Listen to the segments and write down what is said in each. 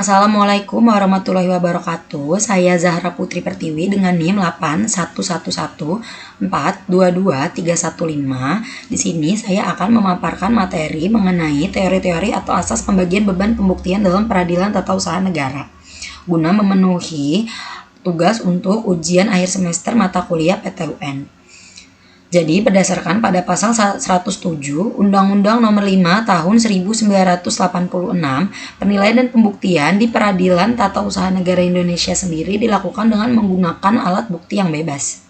Assalamualaikum warahmatullahi wabarakatuh. Saya Zahra Putri Pertiwi dengan NIM 8111422 Di sini saya akan memaparkan materi mengenai teori-teori atau asas pembagian beban pembuktian dalam peradilan tata usaha negara guna memenuhi tugas untuk ujian akhir semester mata kuliah PTUN. Jadi berdasarkan pada pasal 107 Undang-Undang Nomor 5 Tahun 1986, penilaian dan pembuktian di Peradilan Tata Usaha Negara Indonesia sendiri dilakukan dengan menggunakan alat bukti yang bebas.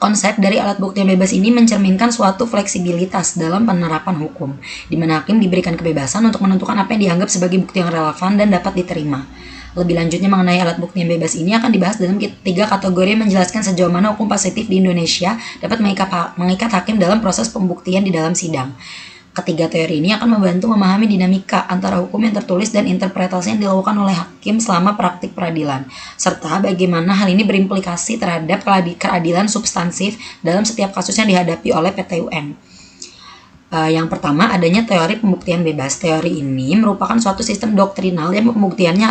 Konsep dari alat bukti yang bebas ini mencerminkan suatu fleksibilitas dalam penerapan hukum, di mana hakim diberikan kebebasan untuk menentukan apa yang dianggap sebagai bukti yang relevan dan dapat diterima. Lebih lanjutnya mengenai alat bukti yang bebas ini akan dibahas dalam 3 kategori yang menjelaskan sejauh mana hukum positif di Indonesia dapat mengikat hakim dalam proses pembuktian di dalam sidang. Ketiga teori ini akan membantu memahami dinamika antara hukum yang tertulis dan interpretasi yang dilakukan oleh hakim selama praktik peradilan, serta bagaimana hal ini berimplikasi terhadap keadilan substansif dalam setiap kasus yang dihadapi oleh PTUN. Yang pertama, adanya teori pembuktian bebas. Teori ini merupakan suatu sistem doktrinal yang pembuktiannya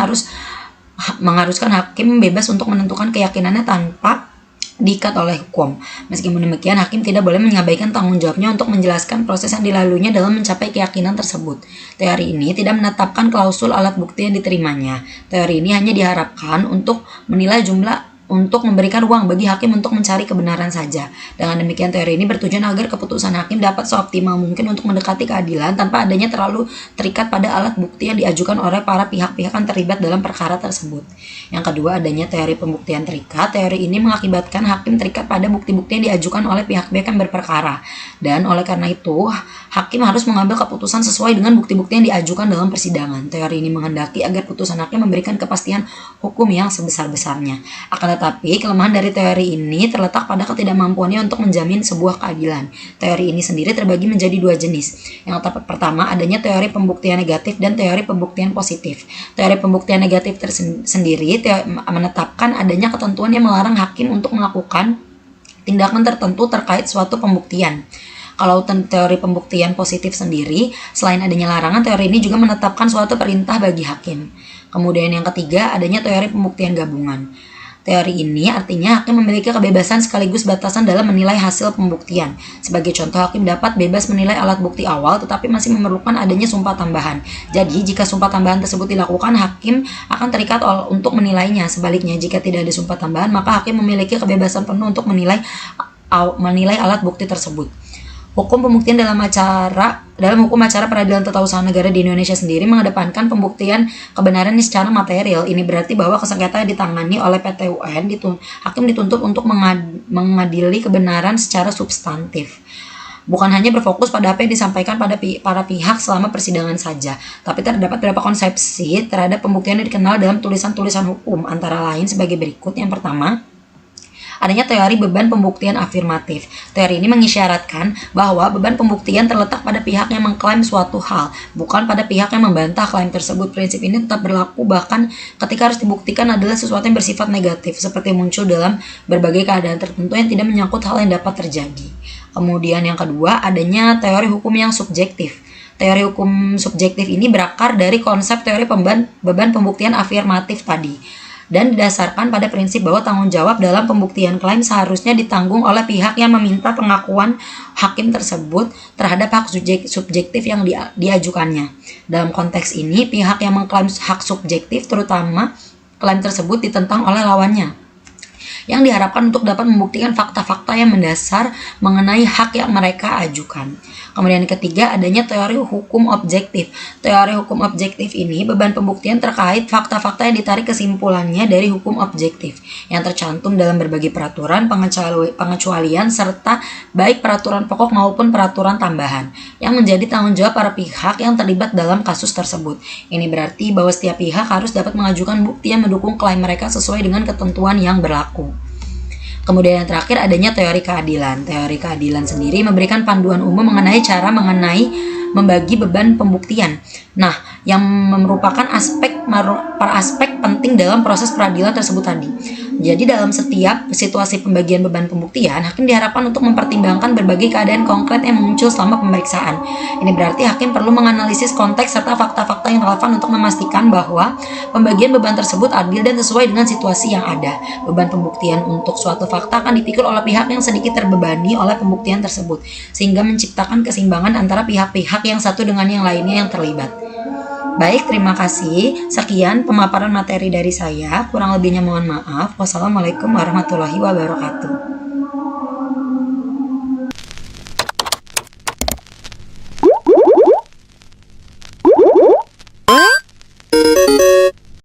mengharuskan hakim bebas untuk menentukan keyakinannya tanpa diikat oleh hukum. Meskipun demikian, hakim tidak boleh mengabaikan tanggung jawabnya untuk menjelaskan proses yang dilaluinya dalam mencapai keyakinan tersebut. Teori ini tidak menetapkan klausul alat bukti yang diterimanya. Teori ini hanya diharapkan untuk menilai untuk memberikan ruang bagi hakim untuk mencari kebenaran saja. Dengan demikian, teori ini bertujuan agar keputusan hakim dapat seoptimal mungkin untuk mendekati keadilan tanpa adanya terlalu terikat pada alat bukti yang diajukan oleh para pihak-pihak yang terlibat dalam perkara tersebut. Yang kedua, adanya teori pembuktian terikat. Teori ini mengakibatkan hakim terikat pada bukti-bukti yang diajukan oleh pihak-pihak yang berperkara. Dan oleh karena itu, hakim harus mengambil keputusan sesuai dengan bukti-bukti yang diajukan dalam persidangan. Teori ini menghendaki agar putusan hakim memberikan kepastian hukum yang sebesar-besarnya. Akan tetapi, kelemahan dari teori ini terletak pada ketidakmampuannya untuk menjamin sebuah keadilan. Teori ini sendiri terbagi menjadi 2 jenis. Yang pertama, adanya teori pembuktian negatif dan teori pembuktian positif. Teori pembuktian negatif sendiri menetapkan adanya ketentuan yang melarang hakim untuk melakukan tindakan tertentu terkait suatu pembuktian. Kalau teori pembuktian positif sendiri, selain adanya larangan, teori ini juga menetapkan suatu perintah bagi hakim. Kemudian yang ketiga, adanya teori pembuktian gabungan. Teori ini artinya hakim memiliki kebebasan sekaligus batasan dalam menilai hasil pembuktian. Sebagai contoh, hakim dapat bebas menilai alat bukti awal tetapi masih memerlukan adanya sumpah tambahan. Jadi, jika sumpah tambahan tersebut dilakukan, hakim akan terikat untuk menilainya. Sebaliknya, jika tidak ada sumpah tambahan, maka hakim memiliki kebebasan penuh untuk menilai alat bukti tersebut. Hukum pembuktian dalam hukum acara peradilan tata usaha negara di Indonesia sendiri mengedepankan pembuktian kebenaran secara material. Ini berarti bahwa kesengketa ditangani oleh PTUN, hakim dituntut untuk mengadili kebenaran secara substantif. Bukan hanya berfokus pada apa yang disampaikan pada para pihak selama persidangan saja, tapi terdapat beberapa konsepsi terhadap pembuktian yang dikenal dalam tulisan-tulisan hukum, antara lain sebagai berikut. Yang pertama, adanya teori beban pembuktian afirmatif. Teori ini mengisyaratkan bahwa beban pembuktian terletak pada pihak yang mengklaim suatu hal, bukan pada pihak yang membantah klaim tersebut. Prinsip ini tetap berlaku bahkan ketika harus dibuktikan adalah sesuatu yang bersifat negatif, seperti muncul dalam berbagai keadaan tertentu yang tidak menyangkut hal yang dapat terjadi. Kemudian yang kedua, adanya teori hukum yang subjektif. Teori hukum subjektif ini berakar dari konsep teori beban pembuktian afirmatif tadi, dan didasarkan pada prinsip bahwa tanggung jawab dalam pembuktian klaim seharusnya ditanggung oleh pihak yang meminta pengakuan hakim tersebut terhadap hak subjektif yang diajukannya. Dalam konteks ini, pihak yang mengklaim hak subjektif, terutama klaim tersebut ditentang oleh lawannya, yang diharapkan untuk dapat membuktikan fakta-fakta yang mendasar mengenai hak yang mereka ajukan. Kemudian yang ketiga, adanya teori hukum objektif. Teori hukum objektif ini beban pembuktian terkait fakta-fakta yang ditarik kesimpulannya dari hukum objektif yang tercantum dalam berbagai peraturan, pengecualian, serta baik peraturan pokok maupun peraturan tambahan yang menjadi tanggung jawab para pihak yang terlibat dalam kasus tersebut. Ini berarti bahwa setiap pihak harus dapat mengajukan bukti yang mendukung klaim mereka sesuai dengan ketentuan yang berlaku. Kemudian yang terakhir, adanya teori keadilan. Teori keadilan sendiri memberikan panduan umum mengenai membagi beban pembuktian. Nah, yang merupakan aspek penting dalam proses peradilan tersebut tadi. Jadi dalam setiap situasi pembagian beban pembuktian, hakim diharapkan untuk mempertimbangkan berbagai keadaan konkret yang muncul selama pemeriksaan. Ini berarti hakim perlu menganalisis konteks serta fakta-fakta yang relevan untuk memastikan bahwa pembagian beban tersebut adil dan sesuai dengan situasi yang ada. Beban pembuktian untuk suatu fakta akan dipikul oleh pihak yang sedikit terbebani oleh pembuktian tersebut, sehingga menciptakan keseimbangan antara pihak-pihak yang satu dengan yang lainnya yang terlibat. Baik, terima kasih. Sekian pemaparan materi dari saya. Kurang lebihnya mohon maaf. Wassalamualaikum warahmatullahi wabarakatuh.